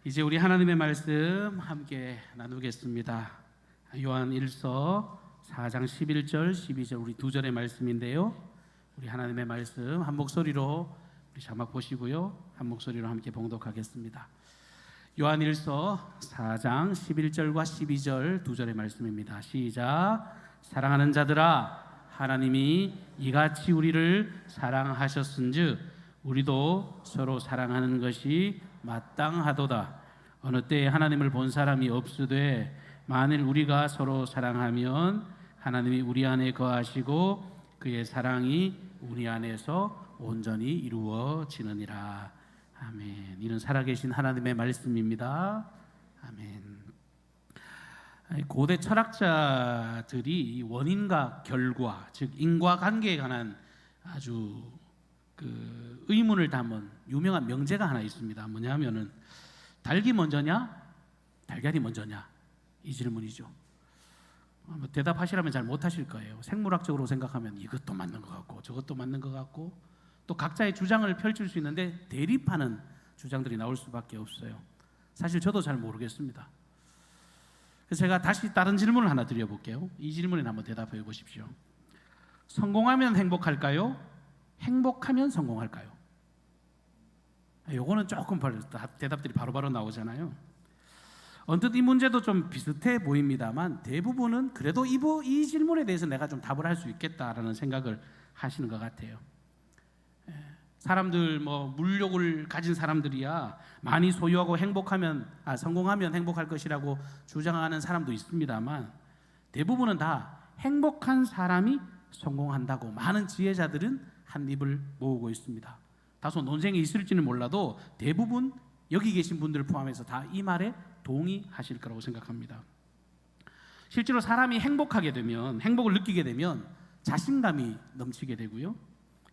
이제 우리 하나님의 말씀 함께 나누겠습니다. 요한 1서 4장 11절 12절 우리 두 절의 말씀인데요, 우리 하나님의 말씀 한 목소리로 우리 자막 보시고요, 한 목소리로 함께 봉독하겠습니다. 요한 1서 4장 11절과 12절 두 절의 말씀입니다. 시작. 사랑하는 자들아, 하나님이 이같이 우리를 사랑하셨은즉 우리도 서로 사랑하는 것이 마땅하도다. 어느 때에 하나님을 본 사람이 없으되 만일 우리가 서로 사랑하면 하나님이 우리 안에 거하시고 그의 사랑이 우리 안에서 온전히 이루어지느니라. 아멘. 이는 살아계신 하나님의 말씀입니다. 아멘. 고대 철학자들이 원인과 결과, 즉 인과관계에 관한 아주 의문을 담은 유명한 명제가 하나 있습니다. 뭐냐면은 닭이 먼저냐, 달걀이 먼저냐, 이 질문이죠. 대답하시라면 잘 못하실 거예요. 생물학적으로 생각하면 이것도 맞는 것 같고 저것도 맞는 것 같고, 또 각자의 주장을 펼칠 수 있는데 대립하는 주장들이 나올 수밖에 없어요. 사실 저도 잘 모르겠습니다. 그래서 제가 다시 다른 질문을 하나 드려볼게요. 이 질문에 한번 대답해 보십시오. 성공하면 행복할까요? 행복하면 성공할까요? 요거는 조금 대답들이 바로바로 나오잖아요. 언뜻 이 문제도 좀 비슷해 보입니다만 대부분은 그래도 이 질문에 대해서 내가 좀 답을 할 수 있겠다라는 생각을 하시는 것 같아요. 사람들 물욕을 가진 사람들이야 많이 소유하고 성공하면 행복할 것이라고 주장하는 사람도 있습니다만 대부분은 다 행복한 사람이 성공한다고 많은 지혜자들은 한 입을 모으고 있습니다. 다소 논쟁이 있을지는 몰라도 대부분 여기 계신 분들을 포함해서 다 이 말에 동의하실 거라고 생각합니다. 실제로 사람이 행복을 느끼게 되면 자신감이 넘치게 되고요,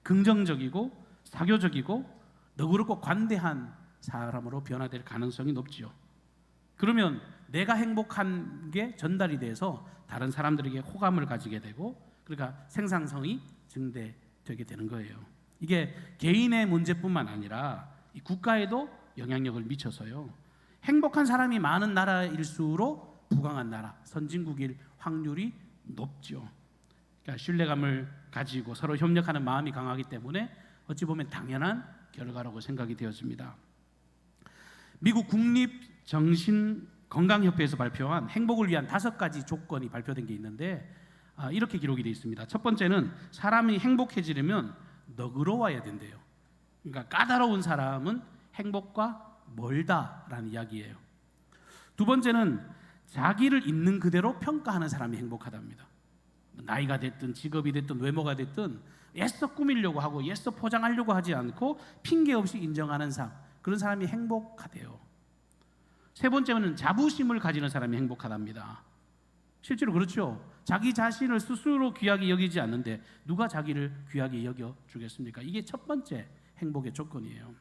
긍정적이고 사교적이고 너그럽고 관대한 사람으로 변화될 가능성이 높죠. 그러면 내가 행복한 게 전달이 돼서 다른 사람들에게 호감을 가지게 되고, 그러니까 생산성이 증대되게 되는 거예요. 이게 개인의 문제뿐만 아니라 이 국가에도 영향력을 미쳐서요, 행복한 사람이 많은 나라일수록 부강한 나라, 선진국일 확률이 높죠. 그러니까 신뢰감을 가지고 서로 협력하는 마음이 강하기 때문에 어찌 보면 당연한 결과라고 생각이 되어집니다. 미국 국립정신건강협회에서 발표한 행복을 위한 5가지 조건이 발표된 게 있는데 이렇게 기록이 되어 있습니다. 첫 번째는 사람이 행복해지려면 너그러워야 된대요. 그러니까 까다로운 사람은 행복과 멀다라는 이야기예요. 두 번째는 자기를 있는 그대로 평가하는 사람이 행복하답니다. 나이가 됐든 직업이 됐든 외모가 됐든 애써 꾸미려고 하고 애써 포장하려고 하지 않고 핑계 없이 인정하는 삶, 그런 사람이 행복하대요. 세 번째는 자부심을 가지는 사람이 행복하답니다. 실제로 그렇죠. 자기 자신을 스스로 귀하게 여기지 않는데 누가 자기를 귀하게 여겨주겠습니까? 이게 첫 번째 행복의 조건이에요.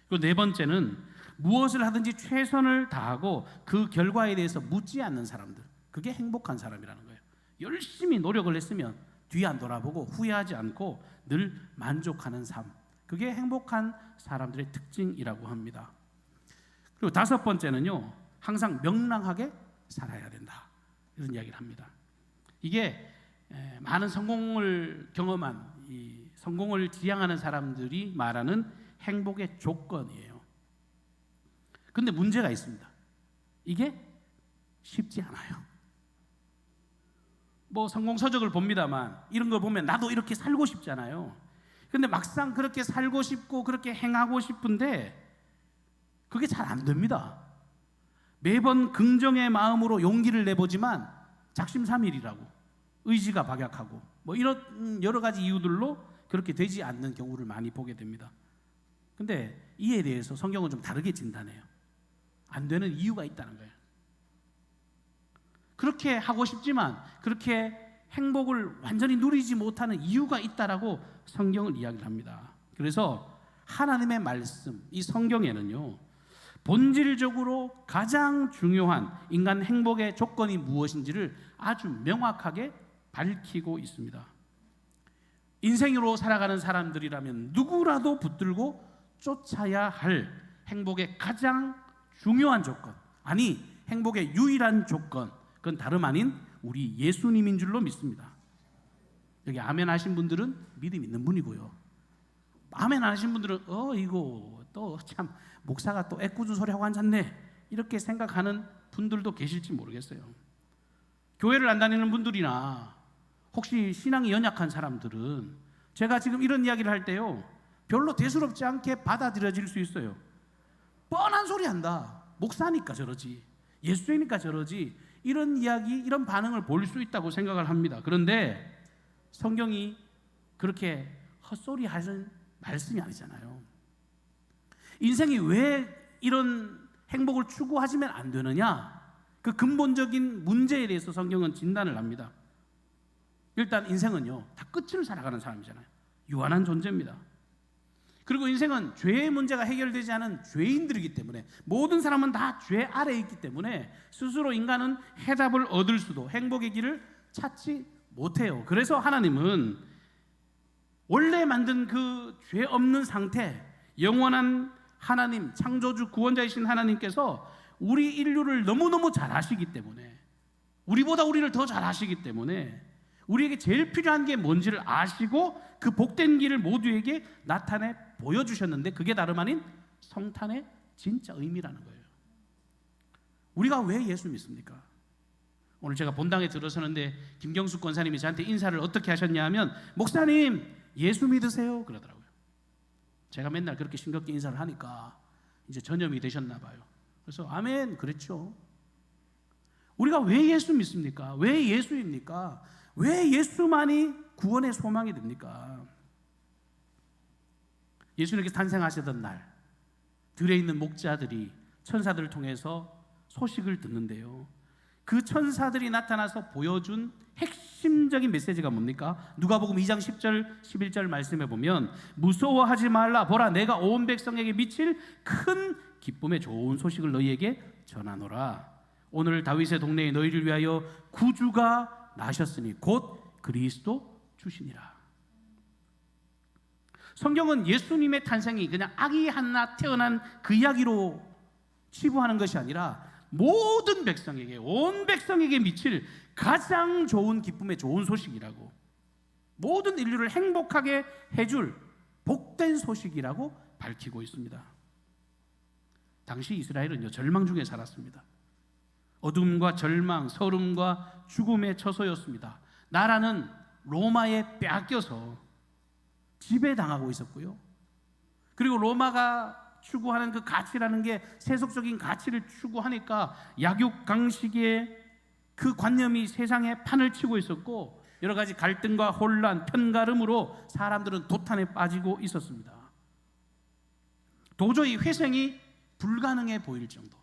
그리고 네 번째는 무엇을 하든지 최선을 다하고 그 결과에 대해서 묻지 않는 사람들, 그게 행복한 사람이라는 거예요. 열심히 노력을 했으면 뒤 안 돌아보고 후회하지 않고 늘 만족하는 삶, 그게 행복한 사람들의 특징이라고 합니다. 그리고 다섯 번째는요, 항상 명랑하게 살아야 된다, 이런 이야기를 합니다. 이게 많은 성공을 경험한 성공을 지향하는 사람들이 말하는 행복의 조건이에요. 근데 문제가 있습니다. 이게 쉽지 않아요. 성공 서적을 봅니다만 이런 걸 보면 나도 이렇게 살고 싶잖아요. 근데 막상 그렇게 살고 싶고 그렇게 행하고 싶은데 그게 잘 안 됩니다. 매번 긍정의 마음으로 용기를 내보지만 작심삼일이라고, 의지가 박약하고 이런 여러 가지 이유들로 그렇게 되지 않는 경우를 많이 보게 됩니다. 근데 이에 대해서 성경은 좀 다르게 진단해요. 안 되는 이유가 있다는 거예요. 그렇게 하고 싶지만 그렇게 행복을 완전히 누리지 못하는 이유가 있다라고 성경을 이야기를 합니다. 그래서 하나님의 말씀, 이 성경에는요, 본질적으로 가장 중요한 인간 행복의 조건이 무엇인지를 아주 명확하게 밝히고 있습니다. 인생으로 살아가는 사람들이라면 누구라도 붙들고 쫓아야 할 행복의 가장 중요한 조건, 아니 행복의 유일한 조건, 그건 다름 아닌 우리 예수님인 줄로 믿습니다. 여기 아멘 하신 분들은 믿음 있는 분이고요, 아멘 안 하신 분들은 이거 또 참 목사가 또 애꿎은 소리 하고 앉았네 이렇게 생각하는 분들도 계실지 모르겠어요. 교회를 안 다니는 분들이나 혹시 신앙이 연약한 사람들은 제가 지금 이런 이야기를 할 때요 별로 대수롭지 않게 받아들여질 수 있어요. 뻔한 소리 한다, 목사니까 저러지, 예수님이니까 저러지, 이런 이야기, 이런 반응을 볼 수 있다고 생각을 합니다. 그런데 성경이 그렇게 헛소리 하는 말씀이 아니잖아요. 인생이 왜 이런 행복을 추구하시면 안 되느냐, 그 근본적인 문제에 대해서 성경은 진단을 합니다. 일단 인생은요 다 끝을 살아가는 사람이잖아요. 유한한 존재입니다. 그리고 인생은 죄의 문제가 해결되지 않은 죄인들이기 때문에, 모든 사람은 다 죄 아래에 있기 때문에 스스로 인간은 해답을 얻을 수도, 행복의 길을 찾지 못해요. 그래서 하나님은 원래 만든 그 죄 없는 상태, 영원한 하나님, 창조주 구원자이신 하나님께서 우리 인류를 너무너무 잘 아시기 때문에, 우리보다 우리를 더 잘 아시기 때문에 우리에게 제일 필요한 게 뭔지를 아시고 그 복된 길을 모두에게 나타내 보여주셨는데, 그게 다름 아닌 성탄의 진짜 의미라는 거예요. 우리가 왜 예수 믿습니까? 오늘 제가 본당에 들어서는데 김경숙 권사님이 저한테 인사를 어떻게 하셨냐 하면, 목사님 예수 믿으세요 그러더라고요. 제가 맨날 그렇게 싱겁게 인사를 하니까 이제 전염이 되셨나 봐요. 그래서 아멘, 그렇죠. 우리가 왜 예수 믿습니까? 왜 예수입니까? 왜 예수만이 구원의 소망이 됩니까? 예수님께서 탄생하시던 날 들에 있는 목자들이 천사들을 통해서 소식을 듣는데요, 그 천사들이 나타나서 보여준 핵심적인 메시지가 뭡니까? 누가복음 2장 10절 11절 말씀해 보면, 무서워하지 말라, 보라 내가 온 백성에게 미칠 큰 기쁨의 좋은 소식을 너희에게 전하노라. 오늘 다윗의 동네에 너희를 위하여 구주가 나셨으니 곧 그리스도 주시니라. 성경은 예수님의 탄생이 그냥 아기 하나 태어난 그 이야기로 치부하는 것이 아니라 모든 백성에게, 온 백성에게 미칠 가장 좋은 기쁨의 좋은 소식이라고, 모든 인류를 행복하게 해줄 복된 소식이라고 밝히고 있습니다. 당시 이스라엘은요 절망 중에 살았습니다. 어둠과 절망, 서름과 죽음의 처소였습니다. 나라는 로마에 빼앗겨서 지배당하고 있었고요, 그리고 로마가 추구하는 그 가치라는 게 세속적인 가치를 추구하니까 약육강식의 그 관념이 세상에 판을 치고 있었고, 여러 가지 갈등과 혼란, 편가름으로 사람들은 도탄에 빠지고 있었습니다. 도저히 회생이 불가능해 보일 정도.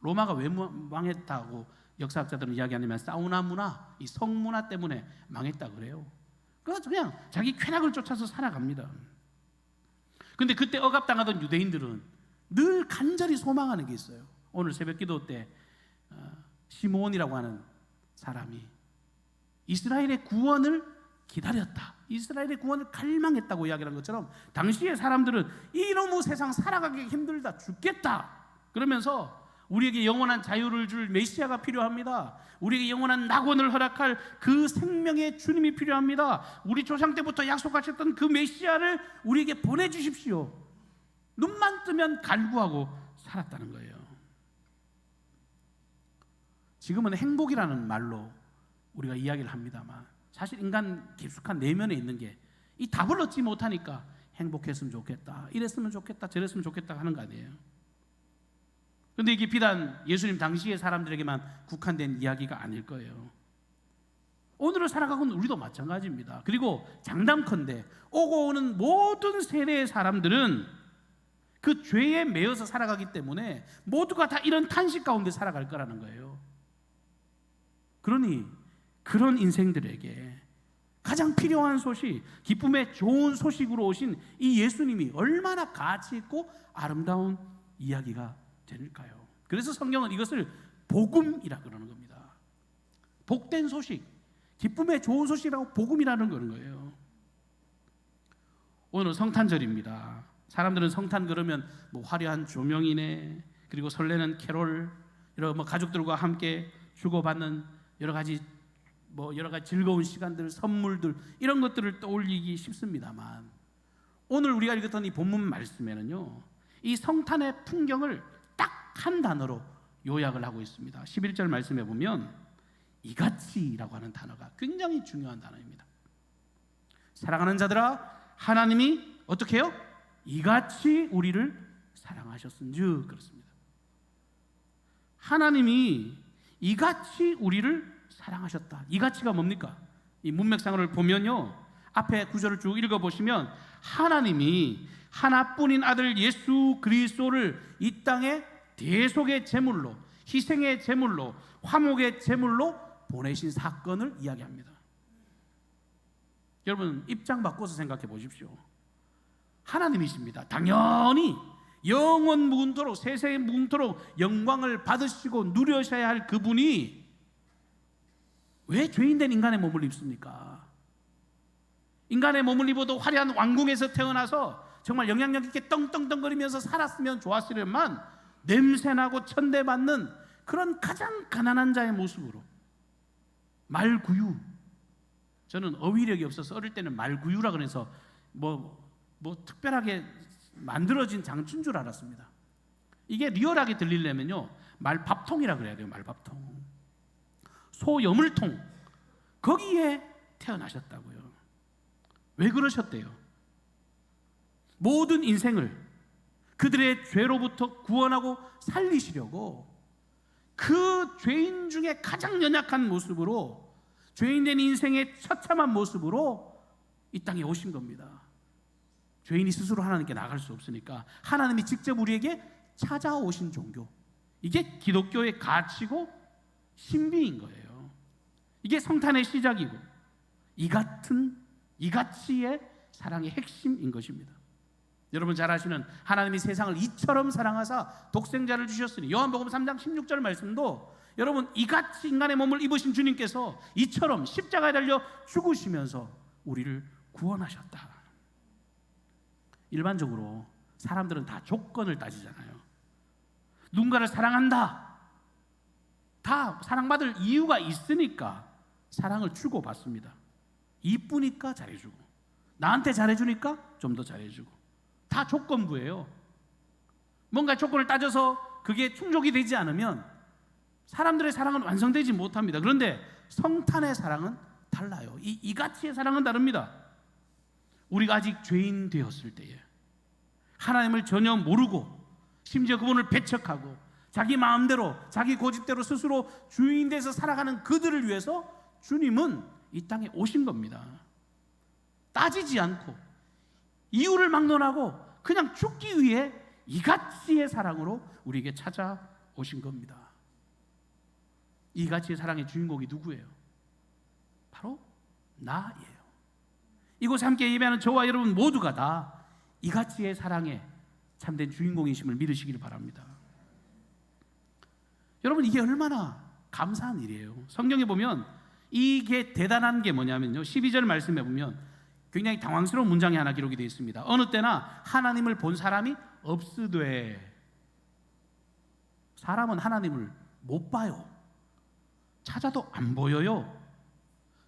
로마가 왜 망했다고 역사학자들은 이야기하냐면 사우나 문화, 이 성문화 때문에 망했다 그래요. 그래서 그냥 자기 쾌락을 쫓아서 살아갑니다. 근데 그때 억압당하던 유대인들은 늘 간절히 소망하는 게 있어요. 오늘 새벽 기도 때 시므온이라고 하는 사람이 이스라엘의 구원을 기다렸다, 이스라엘의 구원을 갈망했다고 이야기한 것처럼, 당시의 사람들은 이놈의 세상 살아가기 힘들다, 죽겠다 그러면서 우리에게 영원한 자유를 줄 메시아가 필요합니다, 우리에게 영원한 낙원을 허락할 그 생명의 주님이 필요합니다, 우리 조상 때부터 약속하셨던 그 메시아를 우리에게 보내주십시오, 눈만 뜨면 갈구하고 살았다는 거예요. 지금은 행복이라는 말로 우리가 이야기를 합니다만, 사실 인간 깊숙한 내면에 있는 게 이 답을 얻지 못하니까 행복했으면 좋겠다, 이랬으면 좋겠다, 저랬으면 좋겠다 하는 거 아니에요. 그런데 이게 비단 예수님 당시의 사람들에게만 국한된 이야기가 아닐 거예요. 오늘을 살아가고 있는 우리도 마찬가지입니다. 그리고 장담컨대 오고 오는 모든 세대의 사람들은 그 죄에 매여서 살아가기 때문에 모두가 다 이런 탄식 가운데 살아갈 거라는 거예요. 그러니 그런 인생들에게 가장 필요한 소식, 기쁨의 좋은 소식으로 오신 이 예수님이 얼마나 가치 있고 아름다운 이야기가 될까요? 그래서 성경은 이것을 복음이라 그러는 겁니다. 복된 소식, 기쁨의 좋은 소식이라고 복음이라는 그런 거예요. 오늘 성탄절입니다. 사람들은 성탄 그러면 뭐 화려한 조명이네, 그리고 설레는 캐롤, 이런 가족들과 함께 주고받는 여러 가지 즐거운 시간들, 선물들, 이런 것들을 떠올리기 쉽습니다만, 오늘 우리가 읽었던 이 본문 말씀에는요, 이 성탄의 풍경을 딱 한 단어로 요약을 하고 있습니다. 11절 말씀에 보면 이같이라고 하는 단어가 굉장히 중요한 단어입니다. 사랑하는 자들아, 하나님이 어떻게 해요? 이같이 우리를 사랑하셨은즉, 그렇습니다. 하나님이 이같이 우리를 사랑하셨다. 이같이가 뭡니까? 이 문맥상을 보면요, 앞에 구절을 쭉 읽어보시면 하나님이 하나뿐인 아들 예수 그리스도를 이 땅에 대속의 제물로, 희생의 제물로, 화목의 제물로 보내신 사건을 이야기합니다. 여러분, 입장 바꿔서 생각해 보십시오. 하나님이십니다. 당연히 영원 무궁토록, 세세 무궁토록 영광을 받으시고 누려셔야 할 그분이 왜 죄인된 인간의 몸을 입습니까? 인간의 몸을 입어도 화려한 왕궁에서 태어나서 정말 영향력 있게 떵떵떵거리면서 살았으면 좋았으련만, 냄새나고 천대받는 그런 가장 가난한 자의 모습으로, 말구유, 저는 어휘력이 없어서 어릴 때는 말구유라 그래서 뭐 특별하게 만들어진 장춘 줄 알았습니다. 이게 리얼하게 들리려면요, 말밥통이라 그래야 돼요. 말밥통, 소여물통, 거기에 태어나셨다고요. 왜 그러셨대요? 모든 인생을 그들의 죄로부터 구원하고 살리시려고 그 죄인 중에 가장 연약한 모습으로, 죄인된 인생의 처참한 모습으로 이 땅에 오신 겁니다. 죄인이 스스로 하나님께 나갈 수 없으니까 하나님이 직접 우리에게 찾아오신 종교, 이게 기독교의 가치고 신비인 거예요. 이게 성탄의 시작이고 이같이의 사랑의 핵심인 것입니다. 여러분 잘 아시는 하나님이 세상을 이처럼 사랑하사 독생자를 주셨으니, 요한복음 3장 16절 말씀도 여러분, 이같이 인간의 몸을 입으신 주님께서 이처럼 십자가에 달려 죽으시면서 우리를 구원하셨다. 일반적으로 사람들은 다 조건을 따지잖아요. 누군가를 사랑한다, 다 사랑받을 이유가 있으니까 사랑을 주고받습니다. 이쁘니까 잘해주고, 나한테 잘해주니까 좀 더 잘해주고, 다 조건부예요. 뭔가 조건을 따져서 그게 충족이 되지 않으면 사람들의 사랑은 완성되지 못합니다. 그런데 성탄의 사랑은 달라요. 이같이의 사랑은 다릅니다. 우리가 아직 죄인 되었을 때에 하나님을 전혀 모르고, 심지어 그분을 배척하고 자기 마음대로, 자기 고집대로 스스로 주인 돼서 살아가는 그들을 위해서 주님은 이 땅에 오신 겁니다. 따지지 않고, 이유를 막론하고 그냥 죽기 위해 이같이의 사랑으로 우리에게 찾아오신 겁니다. 이같이의 사랑의 주인공이 누구예요? 바로 나예요. 이곳에 함께 예배하는 저와 여러분 모두가 다 이같이의 사랑의 참된 주인공이심을 믿으시길 바랍니다. 여러분, 이게 얼마나 감사한 일이에요. 성경에 보면 이게 대단한 게 뭐냐면요, 12절 말씀에 보면 굉장히 당황스러운 문장이 하나 기록이 되어 있습니다. 어느 때나 하나님을 본 사람이 없으되. 사람은 하나님을 못 봐요. 찾아도 안 보여요.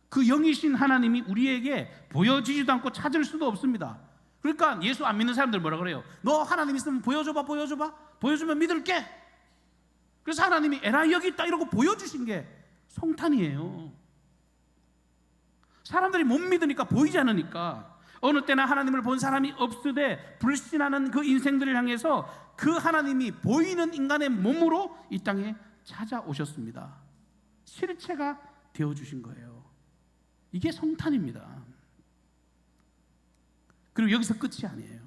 그 영이신 하나님이 우리에게 보여지지도 않고 찾을 수도 없습니다. 그러니까 예수 안 믿는 사람들 뭐라 그래요? 너 하나님 있으면 보여줘봐. 보여주면 믿을게. 그래서 하나님이 에라이 여기 있다 이러고 보여주신 게 성탄이에요. 사람들이 못 믿으니까, 보이지 않으니까, 어느 때나 하나님을 본 사람이 없으되 불신하는 그 인생들을 향해서 그 하나님이 보이는 인간의 몸으로 이 땅에 찾아오셨습니다. 실체가 되어주신 거예요. 이게 성탄입니다. 그리고 여기서 끝이 아니에요.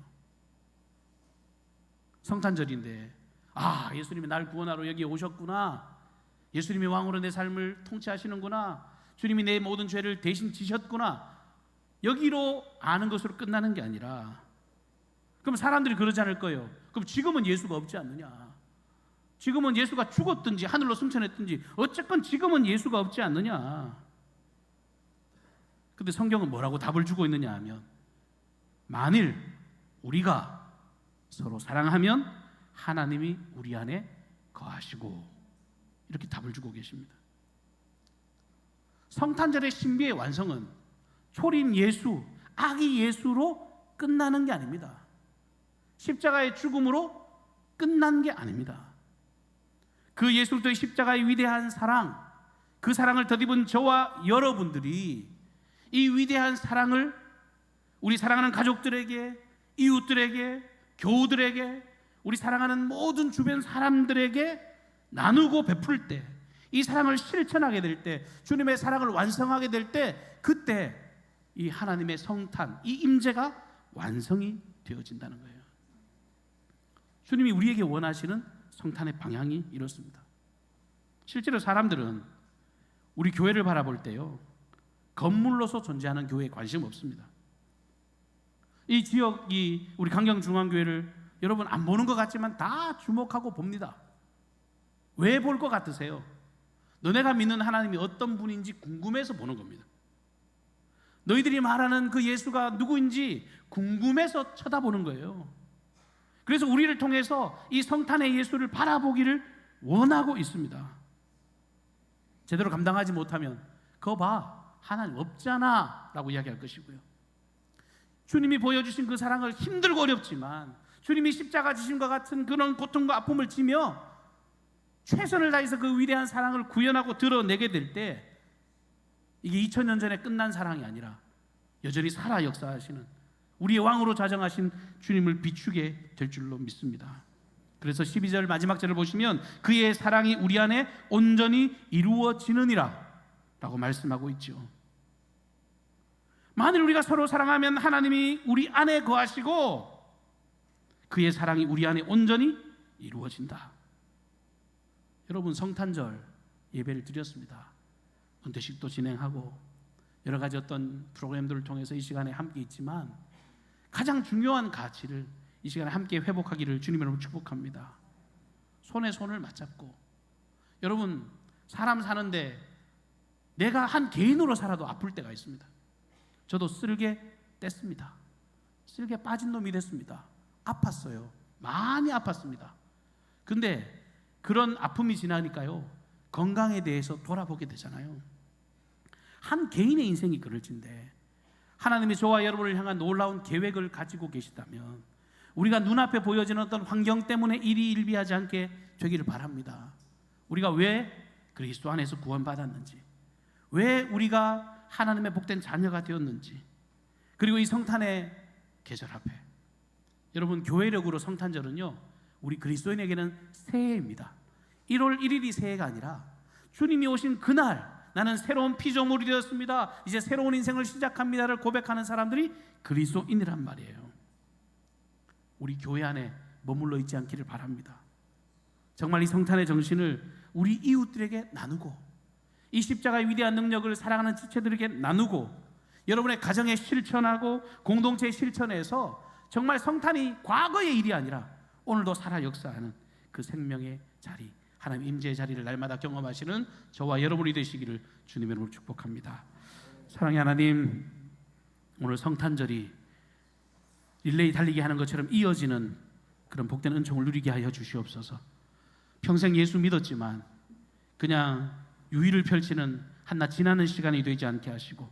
성탄절인데, 아, 예수님이 날 구원하러 여기 오셨구나, 예수님이 왕으로 내 삶을 통치하시는구나, 주님이 내 모든 죄를 대신 지셨구나, 여기로 아는 것으로 끝나는 게 아니라, 그럼 사람들이 그러지 않을 거예요. 그럼 지금은 예수가 없지 않느냐, 지금은 예수가 죽었든지 하늘로 승천했든지 어쨌건 지금은 예수가 없지 않느냐. 근데 성경은 뭐라고 답을 주고 있느냐 하면, 만일 우리가 서로 사랑하면 하나님이 우리 안에 거하시고, 이렇게 답을 주고 계십니다. 성탄절의 신비의 완성은 초림 예수, 아기 예수로 끝나는 게 아닙니다. 십자가의 죽음으로 끝난 게 아닙니다. 그 예수 그리스도의 십자가의 위대한 사랑, 그 사랑을 덧입은 저와 여러분들이 이 위대한 사랑을 우리 사랑하는 가족들에게, 이웃들에게, 교우들에게, 우리 사랑하는 모든 주변 사람들에게 나누고 베풀 때, 이 사랑을 실천하게 될 때, 주님의 사랑을 완성하게 될 때, 그때 이 하나님의 성탄, 이 임재가 완성이 되어진다는 거예요. 주님이 우리에게 원하시는 성탄의 방향이 이렇습니다. 실제로 사람들은 우리 교회를 바라볼 때요, 건물로서 존재하는 교회에 관심 없습니다. 이 지역이 우리 강경중앙교회를 여러분 안 보는 것 같지만 다 주목하고 봅니다. 왜 볼 것 같으세요? 너네가 믿는 하나님이 어떤 분인지 궁금해서 보는 겁니다. 너희들이 말하는 그 예수가 누구인지 궁금해서 쳐다보는 거예요. 그래서 우리를 통해서 이 성탄의 예수를 바라보기를 원하고 있습니다. 제대로 감당하지 못하면 그거 봐, 하나님 없잖아 라고 이야기할 것이고요. 주님이 보여주신 그 사랑을 힘들고 어렵지만 주님이 십자가 지심과 같은 그런 고통과 아픔을 지며 최선을 다해서 그 위대한 사랑을 구현하고 드러내게 될 때, 이게 2000년 전에 끝난 사랑이 아니라 여전히 살아 역사하시는 우리의 왕으로 자정하신 주님을 비추게 될 줄로 믿습니다. 그래서 12절 마지막 절을 보시면 그의 사랑이 우리 안에 온전히 이루어지느니라 라고 말씀하고 있죠. 만일 우리가 서로 사랑하면 하나님이 우리 안에 거하시고 그의 사랑이 우리 안에 온전히 이루어진다. 여러분, 성탄절 예배를 드렸습니다. 은퇴식도 진행하고 여러 가지 어떤 프로그램들을 통해서 이 시간에 함께 있지만 가장 중요한 가치를 이 시간에 함께 회복하기를 주님으로 축복합니다. 손에 손을 맞잡고, 여러분, 사람 사는데 내가 한 개인으로 살아도 아플 때가 있습니다. 저도 쓸개 뗐습니다. 쓸개 빠진 놈이 됐습니다. 아팠어요. 많이 아팠습니다. 근데 그런 아픔이 지나니까요, 건강에 대해서 돌아보게 되잖아요. 한 개인의 인생이 그럴진데 하나님이 저와 여러분을 향한 놀라운 계획을 가지고 계시다면 우리가 눈앞에 보여지는 어떤 환경 때문에 일희일비하지 않게 되기를 바랍니다. 우리가 왜 그리스도 안에서 구원받았는지, 왜 우리가 하나님의 복된 자녀가 되었는지, 그리고 이 성탄의 계절 앞에, 여러분, 교회력으로 성탄절은요, 우리 그리스도인에게는 새해입니다. 1월 1일이 새해가 아니라 주님이 오신 그날 나는 새로운 피조물이 되었습니다, 이제 새로운 인생을 시작합니다를 고백하는 사람들이 그리스도인이란 말이에요. 우리 교회 안에 머물러 있지 않기를 바랍니다. 정말 이 성탄의 정신을 우리 이웃들에게 나누고, 이 십자가의 위대한 능력을 사랑하는 지체들에게 나누고, 여러분의 가정에 실천하고 공동체에 실천해서 정말 성탄이 과거의 일이 아니라 오늘도 살아 역사하는 그 생명의 자리, 하나님 임재의 자리를 날마다 경험하시는 저와 여러분이 되시기를 주님의 이름으로 축복합니다. 사랑의 하나님, 오늘 성탄절이 릴레이 달리기 하는 것처럼 이어지는 그런 복된 은총을 누리게 하여 주시옵소서. 평생 예수 믿었지만 그냥 유의를 펼치는 한낱 지나는 시간이 되지 않게 하시고,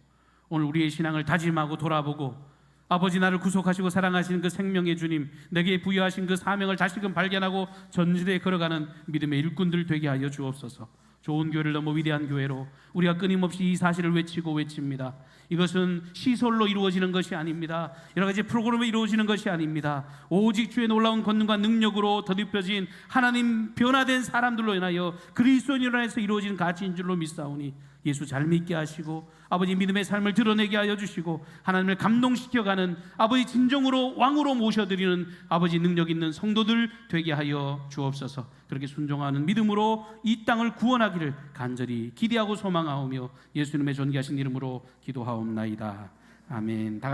오늘 우리의 신앙을 다짐하고 돌아보고, 아버지, 나를 구속하시고 사랑하시는 그 생명의 주님, 내게 부여하신 그 사명을 다시금 발견하고 전진에 걸어가는 믿음의 일꾼들 되게 하여 주옵소서. 좋은 교회를 넘어 위대한 교회로 우리가 끊임없이 이 사실을 외치고 외칩니다. 이것은 시설로 이루어지는 것이 아닙니다. 여러 가지 프로그램으로 이루어지는 것이 아닙니다. 오직 주의 놀라운 권능과 능력으로 덧입혀진 하나님 변화된 사람들로 인하여 그리스도인으로 인해서 이루어지는 가치인 줄로 믿사오니 예수 잘 믿게 하시고 아버지 믿음의 삶을 드러내게 하여 주시고 하나님을 감동시켜가는 아버지 진정으로 왕으로 모셔드리는 아버지 능력 있는 성도들 되게 하여 주옵소서. 그렇게 순종하는 믿음으로 이 땅을 구원하기를 간절히 기대하고 소망하오며 예수님의 존귀하신 이름으로 기도하옵나이다. 아멘.